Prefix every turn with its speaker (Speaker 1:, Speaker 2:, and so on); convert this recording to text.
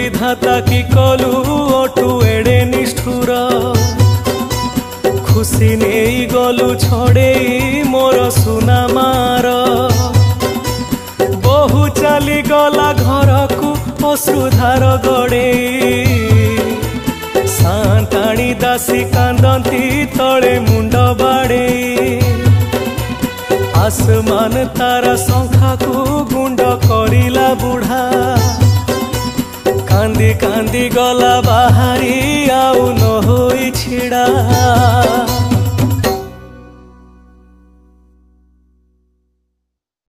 Speaker 1: विधाता की कलु ओटू एड़े निष्ठुर खुशी नहीं गलु छड़े मोर सुना मार बहु चली गला घर को अश्रुधार गड़े सांताणी दासी कांदती तले मुंड बाड़े आसमान तारा शंखा को गुंड करिला बुढ़ा कांदी कांदी गला